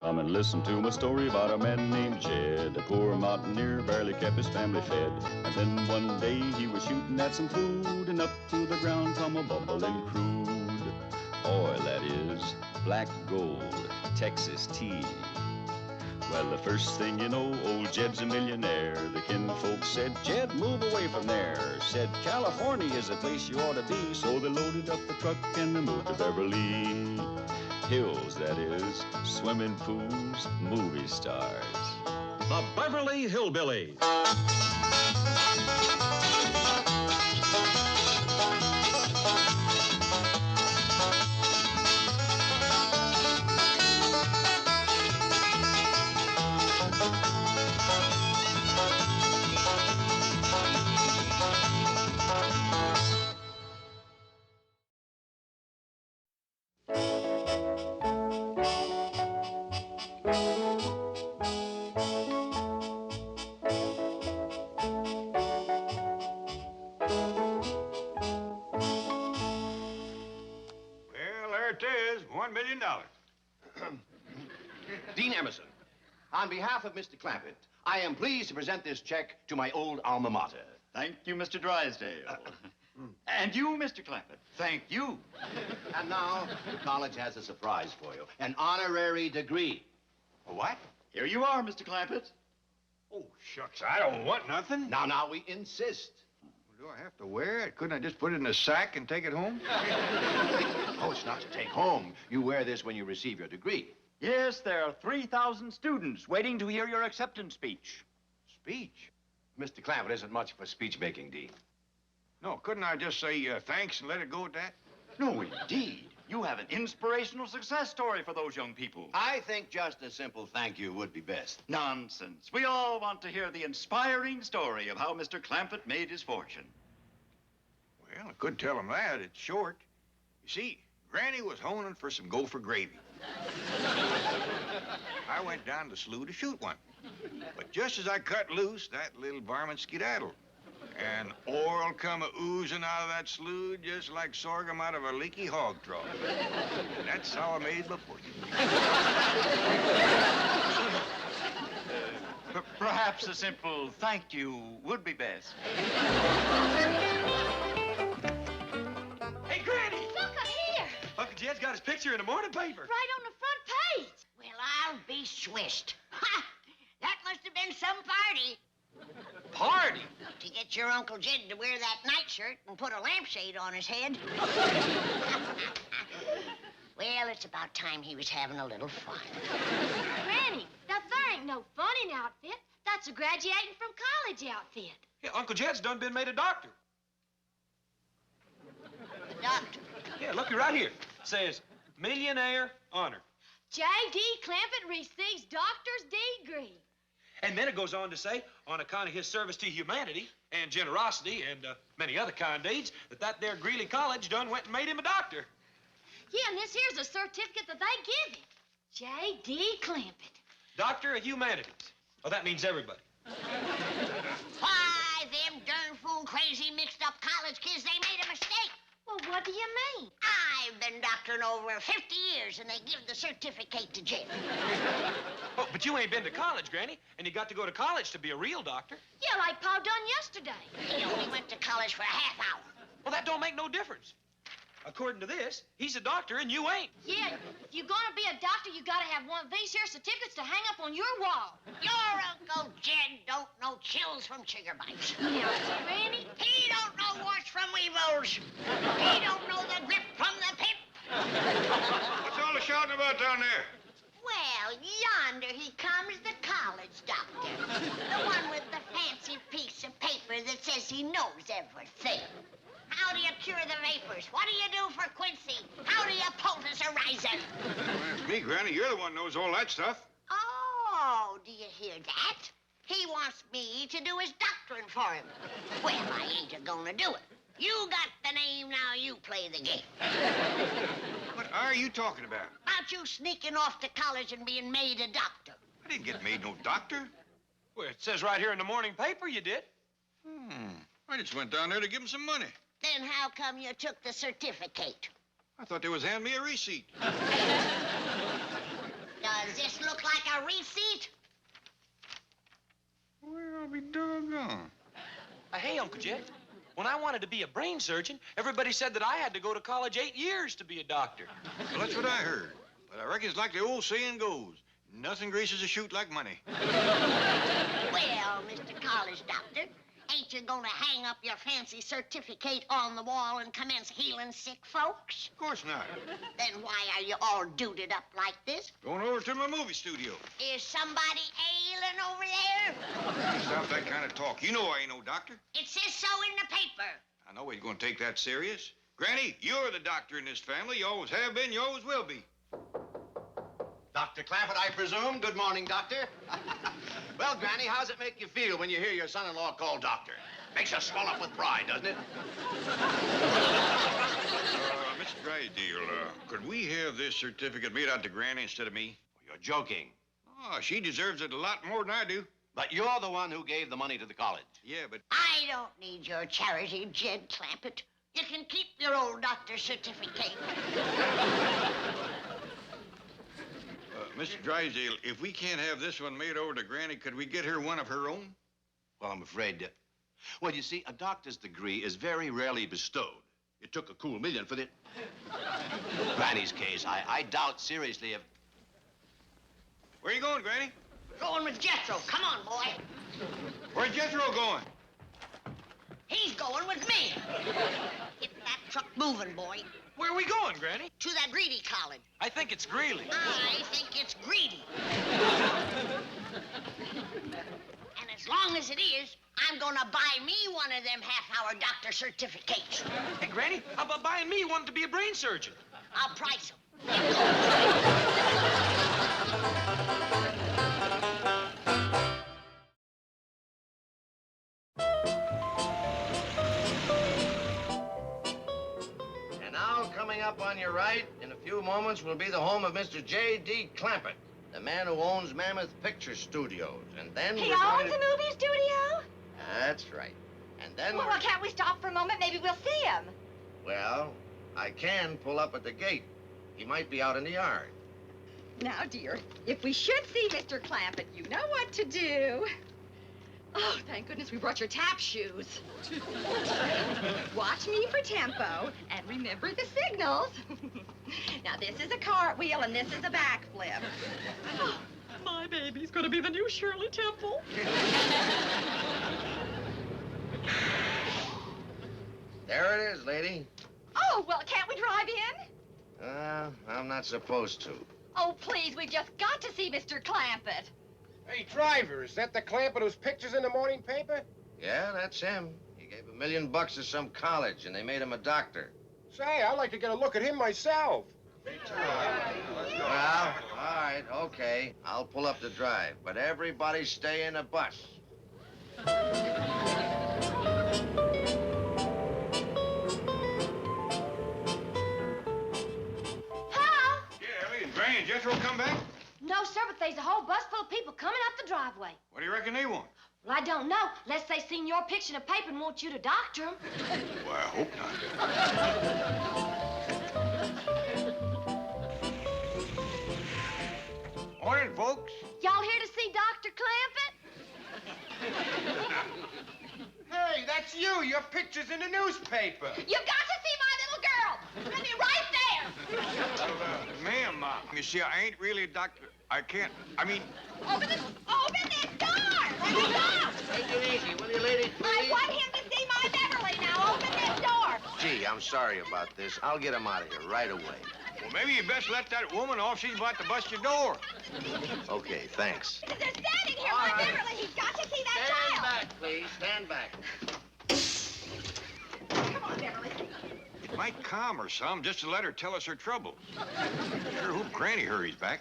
Come and listen to my story about a man named Jed. A poor mountaineer barely kept his family fed. And then one day he was shooting at some food, and up to the ground come a bubbling crude oil, that is, black gold, Texas tea. Well, the first thing you know, old Jed's a millionaire. The kinfolk said, Jed, move away from there. Said, California is the place you ought to be. So they loaded up the truck and they moved to Beverly Hills, that is, swimming pools, movie stars. The Beverly Hillbillies. $1 million. Dean Emerson, on behalf of Mr. Clampett, I am pleased to present this check to my old alma mater. Thank you, Mr. Drysdale. And you, Mr. Clampett. Thank you. And now, the college has a surprise for you, an honorary degree. A what? Here you are, Mr. Clampett. Oh, shucks, I don't want nothing. Now, we insist. Do I have to wear it? Couldn't I just put it in a sack and take it home? Oh, it's not to take home. You wear this when you receive your degree. Yes, there are 3,000 students waiting to hear your acceptance speech. Speech? Mr. Clampett isn't much for speech-making, Dean. No, couldn't I just say thanks and let it go at that? No, indeed. You have an inspirational success story for those young people. I think just a simple thank you would be best. Nonsense. We all want to hear the inspiring story of how Mr. Clampett made his fortune. Well, I could tell him that. It's short. You see, Granny was honing for some gopher gravy. I went down to the slough to shoot one. But just as I cut loose, that little varmint skedaddled. And oil come a-oozing out of that slough just like sorghum out of a leaky hog trough. And that's how I made my fortune. Perhaps a simple thank you would be best. Hey, Granny! Look, I'm here. Uncle Jed's got his picture in the morning paper. Right on the front page. Well, I'll be swished. Ha! That must have been some party. Party? To get your Uncle Jed to wear that nightshirt and put a lampshade on his head. Well, it's about time he was having a little fun. Granny, that there ain't no funning outfit. That's a graduating from college outfit. Yeah, Uncle Jed's done been made a doctor. The doctor. Yeah, looky right here. It says, millionaire honor. J.D. Clampett receives doctor's degree. And then it goes on to say, on account of his service to humanity and generosity and many other kind deeds, that there Greeley College done went and made him a doctor. Yeah, and this here's a certificate that they give him. J.D. Clampett. Doctor of Humanities. Oh, that means everybody. Why, them darn fool crazy mixed up college kids, they made a mistake. Well, what do you mean? I've been doctoring over 50 years, and they give the certificate to Jed. Oh, but you ain't been to college, Granny, and you got to go to college to be a real doctor. Yeah, like Pa done yesterday. He only went to college for a half hour. Well, that don't make no difference. According to this, he's a doctor and you ain't. Yeah, if you're gonna be a doctor, you gotta have one of these here certificates to hang up on your wall. Your Uncle Jed don't know chills from chigger bites. Yeah, Granny. He don't know warts from weevils. He don't know the grip from the pip. What's all the shouting about down there? Well, yonder he comes, the college doctor. The one with the fancy piece of paper that says he knows everything. How do you cure the vapors? What do you do for Quincy? How do you poultice a riser? Well, that's me, Granny. You're the one who knows all that stuff. Oh, do you hear that? He wants me to do his doctoring for him. Well, I ain't a-gonna do it. You got the name, now you play the game. What are you talking about? About you sneaking off to college and being made a doctor. I didn't get made no doctor. Well, it says right here in the morning paper you did. I just went down there to give him some money. Then how come you took the certificate? I thought they was handing me a receipt. Does this look Oh. Hey, Uncle Jed, when I wanted to be a brain surgeon, everybody said that I had to go to college 8 years to be a doctor. Well, that's what I heard. But I reckon it's like the old saying goes. Nothing greases a chute like money. Well, Mr. College Doctor, ain't you gonna hang up your fancy certificate on the wall and commence healing sick folks? Of course not. Then why are you all duded up like this? Going over to my movie studio. Is somebody ailing over there? Stop that kind of talk. You know I ain't no doctor. It says so in the paper. I know he's going to take that serious. Granny, you're the doctor in this family. You always have been, you always will be. Dr. Clampett, I presume. Good morning, Doctor. Well, Granny, how's it make you feel when you hear your son-in-law called doctor? Makes you swell up with pride, doesn't it? Mr. Drysdale, could we have this certificate made out to Granny instead of me? You're joking. Oh, she deserves it a lot more than I do. But you're the one who gave the money to the college. Yeah, but... I don't need your charity, Jed Clampett. You can keep your old doctor's certificate. Mr. Drysdale, if we can't have this one made over to Granny, could we get her one of her own? Well, I'm afraid... Well, you see, a doctor's degree is very rarely bestowed. It took a cool million for the... Granny's case, I doubt seriously if... Where you going, Granny? Going with Jethro. Come on, boy. Where's Jethro going? He's going with me. Get that truck moving, boy. Where are we going, Granny? To that Greedy college. I think it's Greeley. I think it's Greedy. And as long as it is, I'm gonna buy me one of them half-hour doctor certificates. Hey, Granny, how about buying me one to be a brain surgeon? I'll price them. And now, coming up on your right, in a few moments, will be the home of Mr. J.D. Clampett, the man who owns Mammoth Picture Studios. And then He we're going owns to... a movie studio? That's right. And then Well, can't we stop for a moment? Maybe we'll see him. Well, I can pull up at the gate. He might be out in the yard. Now, dear, if we should see Mr. Clampett, you know what to do. Oh, thank goodness we brought your tap shoes. Watch me for tempo and remember the signals. Now, this is a cartwheel and this is a backflip. Oh, my baby's gonna be the new Shirley Temple. There it is, lady. Oh, well, can't we drive in? I'm not supposed to. Oh, please, we've just got to see Mr. Clampett. Hey, driver, is that the Clampett whose picture's in the morning paper? Yeah, that's him. He gave $1 million to some college, and they made him a doctor. Say, I'd like to get a look at him myself. Well, all right, okay. I'll pull up the drive, but everybody stay in the bus. Granny and Jethro come back? No, sir, but there's a whole bus full of people coming up the driveway. What do you reckon they want? Well, I don't know. Unless they seen your picture in a paper and want you to doctor them. Well, I hope not. Morning, folks. Y'all here to see Dr. Clampett? Hey, that's you. Your picture's in the newspaper. You've got to see my little girl. Let me right there. Ma'am, you see, I ain't really a doctor. I can't, Open this door. Let me go. Take it easy, will you, lady, I please? want him to see my Beverly. Now open this door. Gee, I'm sorry about this. I'll get him out of here right away. well, maybe you best let that woman off. She's about to bust your door. Okay, thanks. They're standing here, my Beverly. He's got to see that Stand child. back, please. Stand back. Come on, Beverly. It might calm her some just to let her tell us her troubles. Sure hope Granny hurries back.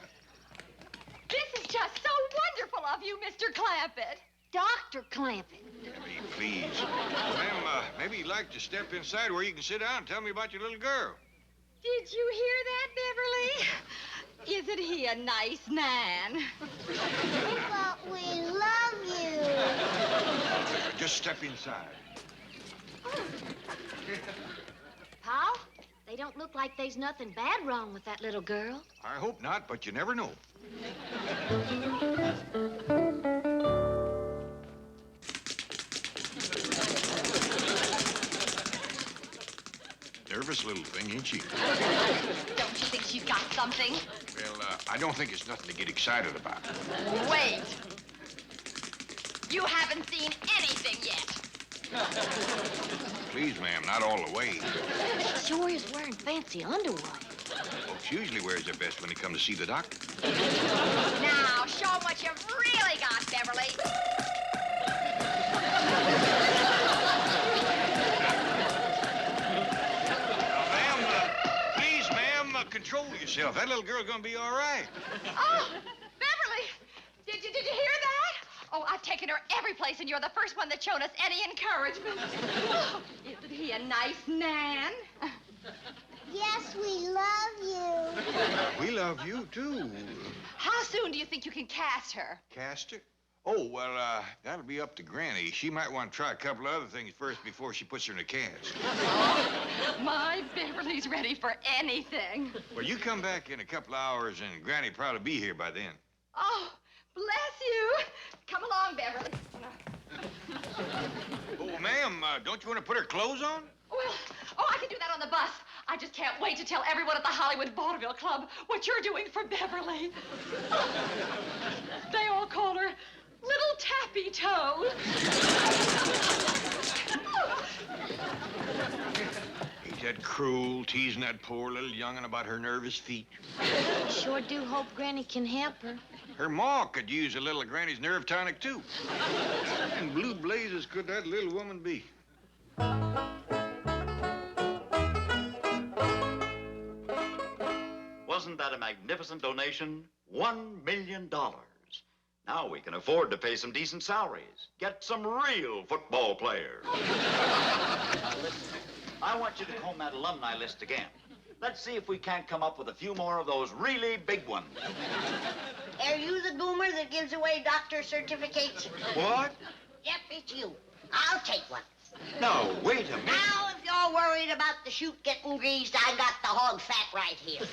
This is just so wonderful of you, Mr. Clampett. Dr. Clampett. Debbie, please. Ma'am, maybe you'd like to step inside where you can sit down and tell me about your little girl. Did you hear that, Beverly? Isn't he a nice man? But we love you. Just step inside. Pa, they don't look like there's nothing bad wrong with that little girl. I hope not, but you never know. nervous little thing, ain't she? Don't you think she's got something? Well, I don't think it's nothing to get excited about. Wait. You haven't seen anything yet. Please, ma'am, not all the way. She sure is wearing fancy underwear. Folks usually wears their best when they come to see the doctor. Now, show 'em what you've really got, Beverly. Please, ma'am, control yourself. That little girl's gonna be all right. Oh, Beverly, did you hear that? Oh, I've taken her every place, and you're the first one that's shown us any encouragement. Oh, isn't he a nice man? Yes, we love you. We love you, too. How soon do you think you can cast her? Cast her? Oh, well, that'll be up to Granny. She might want to try a couple of other things first before she puts her in a cast. My Beverly's ready for anything. Well, you come back in a couple of hours, and Granny'll probably be here by then. Oh, bless you. Come along, Beverly. Oh, ma'am, don't you want to put her clothes on? Well, I can do that on the bus. I just can't wait to tell everyone at the Hollywood Vaudeville Club what you're doing for Beverly. They all call her Little Tappy Toe. Ain't that cruel, teasing that poor little young'un about her nervous feet? I sure do hope Granny can help her. Her ma could use a little of Granny's nerve tonic, too. And blue blazes could that little woman be. Wasn't that a magnificent donation? $1 million. Now we can afford to pay some decent salaries. Get some real football players. Now listen, I want you to comb that alumni list again. Let's see if we can't come up with a few more of those really big ones. Are you the goomer that gives away doctor certificates? What? Yep, it's you. I'll take one. No, wait a minute. Now, if you're worried about the chute getting greased, I got the hog fat right here.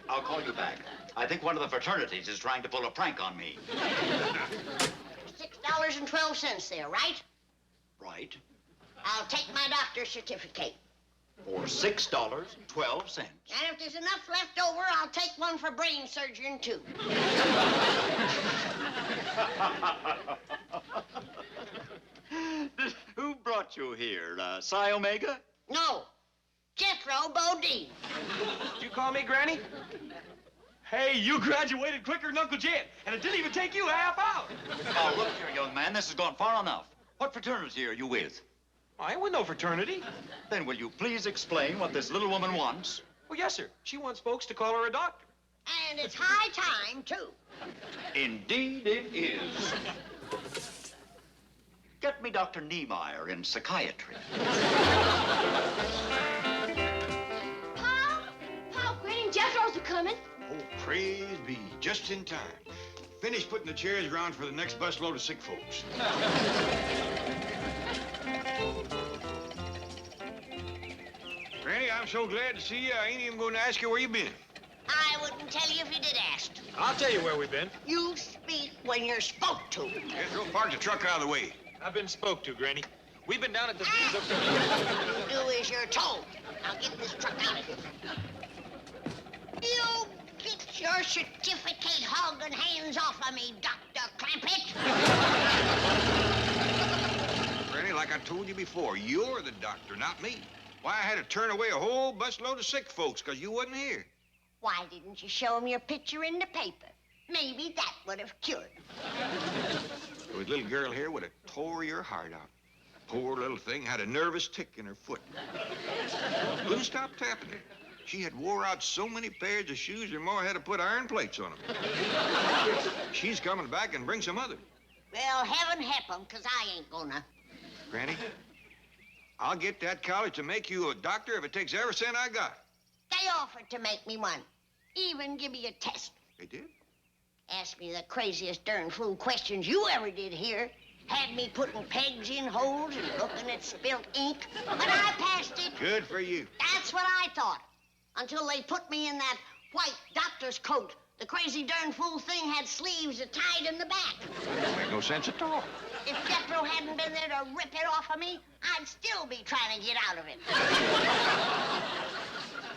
I'll call you back. I think one of the fraternities is trying to pull a prank on me. $6.12 there, right? Right. I'll take my doctor's certificate. For $6.12. And if there's enough left over, I'll take one for brain surgeon, too. Who brought you here? Psi Omega? No, Jethro Bodine. Did you call me Granny? Hey, you graduated quicker than Uncle Jed, and it didn't even take you a half hour. Oh, look here, young man. This has gone far enough. What fraternity are you with? I ain't with no fraternity. Then will you please explain what this little woman wants? Well, yes, sir. She wants folks to call her a doctor. And it's high time, too. Indeed it is. Get me Dr. Niemeyer in psychiatry. Pa, Granny and Jethro's are coming. Oh, praise be. Just in time. Finish putting the chairs around for the next busload of sick folks. Granny, I'm so glad to see you, I ain't even going to ask you where you been. I wouldn't tell you if you did ask. I'll tell you where we've been. You speak when you're spoke to. Jethro, park the truck out of the way. I've been spoke to, Granny. We've been down at the... Do as you're told. Now get this truck out of here. You get your certificate hogging hands off of me, Dr. Clampett. Granny, like I told you before, you're the doctor, not me. Why, I had to turn away a whole busload of sick folks because you wasn't here. Why didn't you show him your picture in the paper? Maybe that would have cured him. There was a little girl here would have tore your heart out. Poor little thing had a nervous tick in her foot. Couldn't stop tapping it. She had wore out so many pairs of shoes her ma had to put iron plates on them. She's coming back and bring some other. Well, heaven help him, 'cause I ain't gonna. Granny, I'll get that college to make you a doctor if it takes every cent I got. They offered to make me one. Even give me a test. They did? Asked me the craziest darn fool questions you ever did hear. Had me putting pegs in holes and looking at spilt ink. But I passed it. Good for you. That's what I thought. Until they put me in that white doctor's coat. The crazy darn fool thing had sleeves that tied in the back. That don't make no sense at all. If Jethro hadn't been there to rip it off of me, I'd still be trying to get out of it.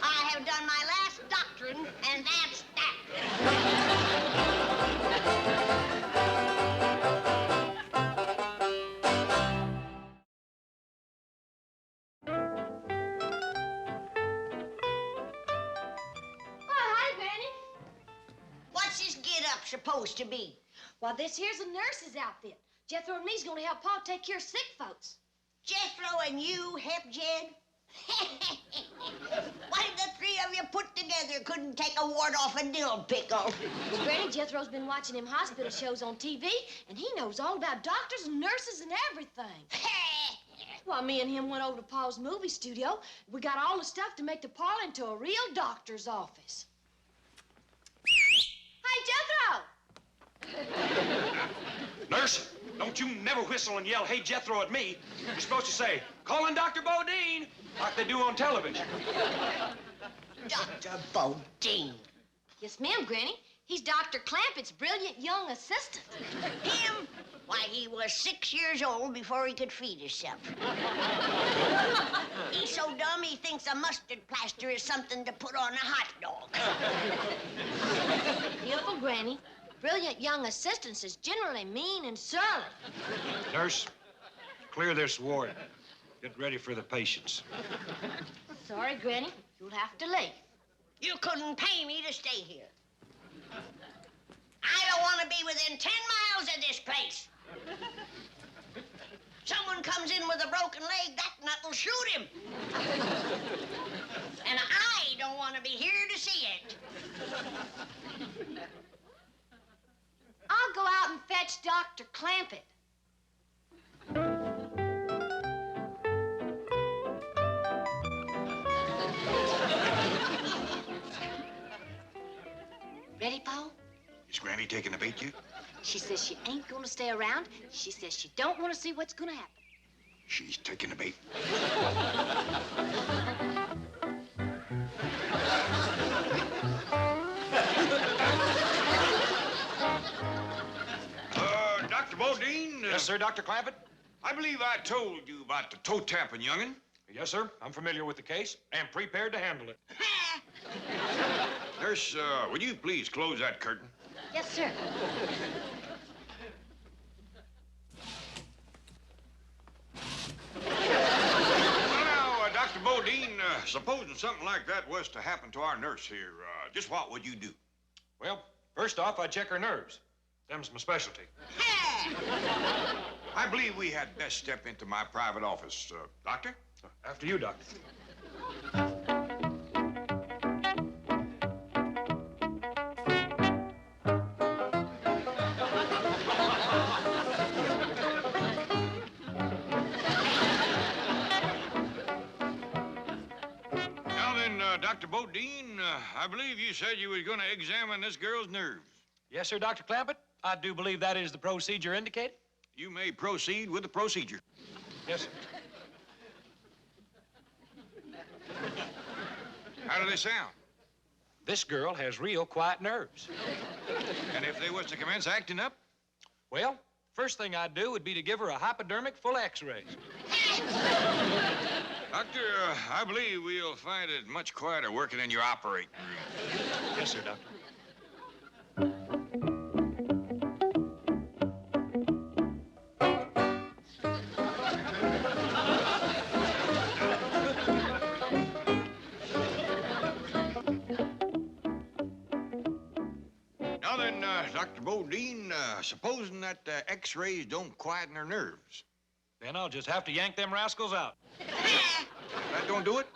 I have done my last doctoring, and that's that. Hi, Granny. What's this get-up supposed to be? Well, this here's a nurse's outfit. Jethro and me's gonna help Pa take care of sick folks. Jethro and you help Jed? Why did the three of you put together couldn't take a wart off a dill pickle? Well, Granny, Jethro's been watching them hospital shows on TV, and he knows all about doctors and nurses and everything. Well, me and him went over to Pa's movie studio. We got all the stuff to make the parlor into a real doctor's office. Hey, Jethro! Nurse, don't you never whistle and yell, "Hey, Jethro," at me. You're supposed to say, "Calling Dr. Bodine," like they do on television. Dr. Bodine. Yes, ma'am, Granny. He's Dr. Clampett's brilliant young assistant. Him? Why, he was 6 years old before he could feed himself. He's so dumb he thinks a mustard plaster is something to put on a hot dog. Beautiful, Granny. Brilliant young assistants is generally mean and surly. Nurse, clear this ward. Get ready for the patients. Sorry, Granny. You'll have to leave. You couldn't pay me to stay here. I don't want to be within 10 miles of this place. Someone comes in with a broken leg, that nut will shoot him. And I don't want to be here to see it. I'll go out and fetch Dr. Clampett. Ready, Pa? Is Granny taking the bait yet? She says she ain't gonna stay around. She says she don't want to see what's gonna happen. She's taking the bait. Dr. Bodine? Yes, sir, Dr. Clampett? I believe I told you about the toe-tapping young'un. Yes, sir. I'm familiar with the case and prepared to handle it. Nurse, would you please close that curtain? Yes, sir. Well, now, Dr. Bodine, supposing something like that was to happen to our nurse here, just what would you do? Well, first off, I'd check her nerves. Them's my specialty. I believe we had best step into my private office. Doctor? After you, Doctor. Now then, Dr. Bodine, I believe you said you was going to examine this girl's nerves. Yes, sir, Dr. Clampett. I do believe that is the procedure indicated. You may proceed with the procedure. Yes, sir. How do they sound? This girl has real quiet nerves. And if they was to commence acting up? Well, first thing I'd do would be to give her a hypodermic full of x-rays. Doctor, I believe we'll find it much quieter working in your operating room. Yes, sir, Doctor. Now then, Dr. Bodine, supposing that x-rays don't quieten her nerves. Then I'll just have to yank them rascals out. If that don't do it?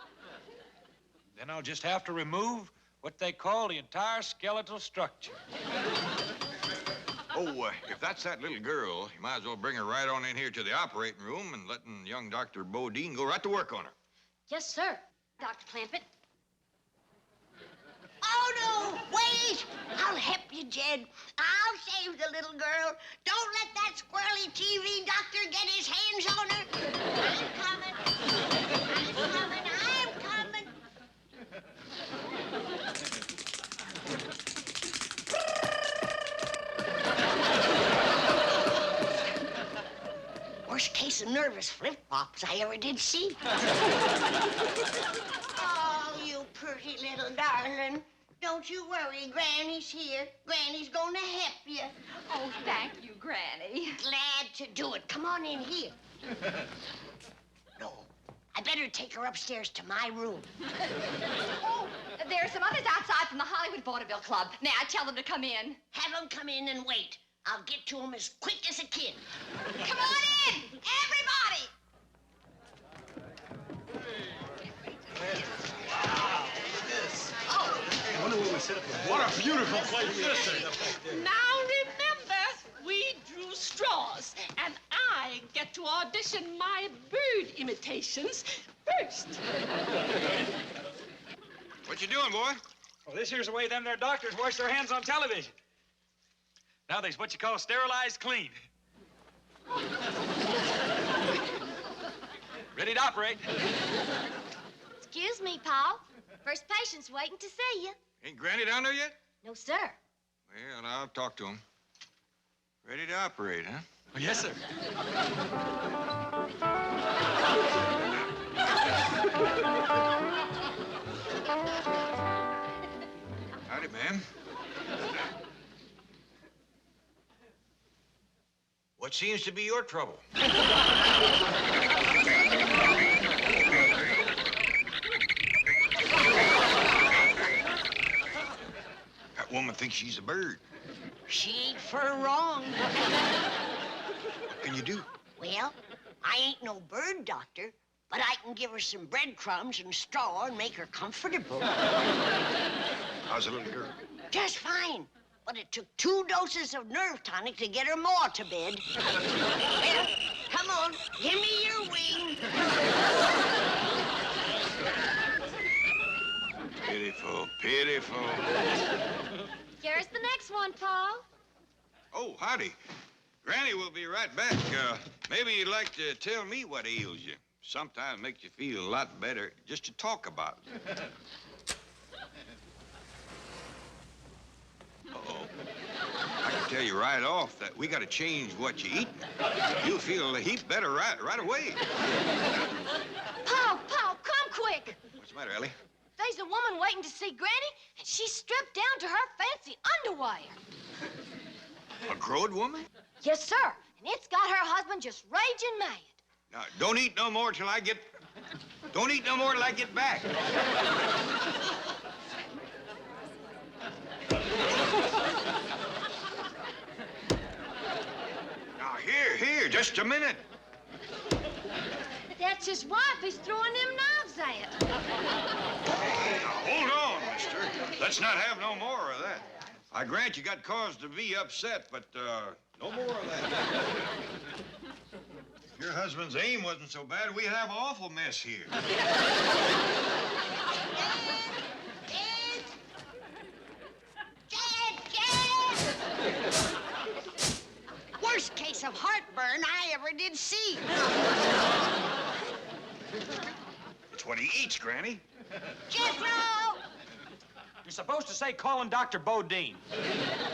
Then I'll just have to remove what they call the entire skeletal structure. Oh, if that's that little girl, you might as well bring her right on in here to the operating room and letting young Dr. Bodine go right to work on her. Yes, sir, Dr. Clampett. Oh, no, wait! I'll help you, Jed. I'll save the little girl. Don't let that squirrely TV doctor get his hands on her. I'm coming. I'm coming. I'm coming. nervous flip-flops I ever did see. Oh, you pretty little darling. Don't you worry, Granny's here. Granny's gonna help you. Oh, thank you, Granny. Glad to do it. Come on in here. No, I better take her upstairs to my room. Oh, there are some others outside from the Hollywood Vaudeville Club. May I tell them to come in? Have them come in and wait. I'll get to them as quick as I can. Come on in, everybody! What a beautiful place this is. Now remember, we drew straws, and I get to audition my bird imitations first. What you doing, boy? Well, this here's the way them there doctors wash their hands on television. Now they's what you call sterilized clean. Ready to operate. Excuse me, Paul. First patient's waiting to see you. Ain't Granny down there yet? No, sir. Well, I'll talk to him. Ready to operate, huh? Oh, yes, sir. Howdy, ma'am. What seems to be your trouble? That woman thinks she's a bird. She ain't fur wrong. What can you do? Well, I ain't no bird doctor, but I can give her some breadcrumbs and straw and make her comfortable. How's the little girl? Just fine. But it took 2 doses of nerve tonic to get her ma to bed. Well, come on, give me your wing. Pitiful, pitiful. Here's the next one, Paul. Oh, howdy. Granny will be right back. Maybe you'd like to tell me what ails you. Sometimes makes you feel a lot better just to talk about it. Uh-oh. I can tell you right off that we got to change what you eat. You'll feel a heap better right away. Paul, come quick. What's the matter, Ellie? There's a woman waiting to see Granny, and she's stripped down to her fancy underwear. A growed woman? Yes, sir. And it's got her husband just raging mad. Now, don't eat no more till I get... Don't eat no more till I get back. Now, here, just a minute. That's his wife he's throwing them knives at. Now, hold on, mister. Let's not have no more of that. I grant you got cause to be upset, but, no more of that. If your husband's aim wasn't so bad, we'd have an awful mess here. Jed! Worst case of heartburn I ever did see. It's what he eats, Granny. Jethro! You're supposed to say calling Dr. Bodine.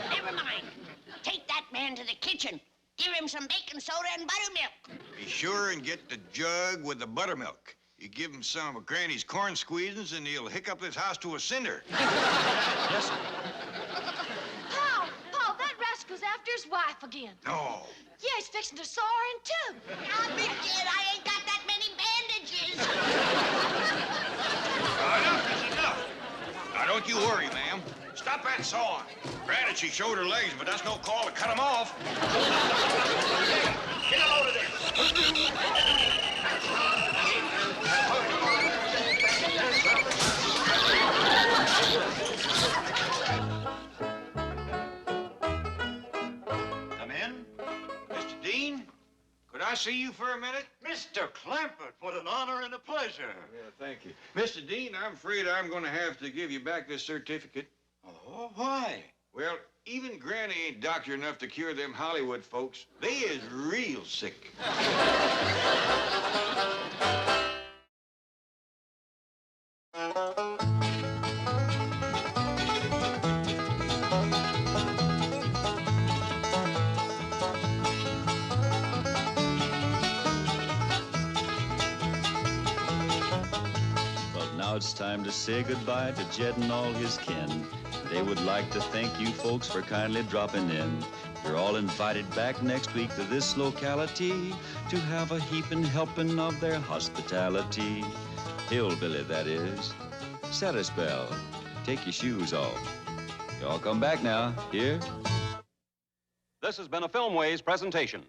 Never mind. Take that man to the kitchen. Give him some baking soda and buttermilk. Be sure and get the jug with the buttermilk. You give him some of Granny's corn squeezins and he'll hiccup this house to a cinder. Yes, sir. Paul, that rascal's after his wife again. No. Yeah, he's fixing to saw her in two. Now, Big Jed, I ain't got that many bandages. Enough is enough. Now, don't you worry, ma'am. Stop that sawing. Granted, she showed her legs, but that's no call to cut them off. Get a load of this. Come in. Mr. Dean, could I see you for a minute? Mr. Clampett, what an honor and a pleasure. Yeah, thank you. Mr. Dean, I'm afraid I'm going to have to give you back this certificate. Oh, why? Well, even Granny ain't doctor enough to cure them Hollywood folks. They is real sick. it's time to say goodbye to Jed and all his kin. They would like to thank you folks for kindly dropping in. You're all invited back next week to this locality to have a heaping helping of their hospitality. Hillbilly, that is. Set a spell. Take your shoes off. Y'all come back now. Here? This has been a Filmways presentation.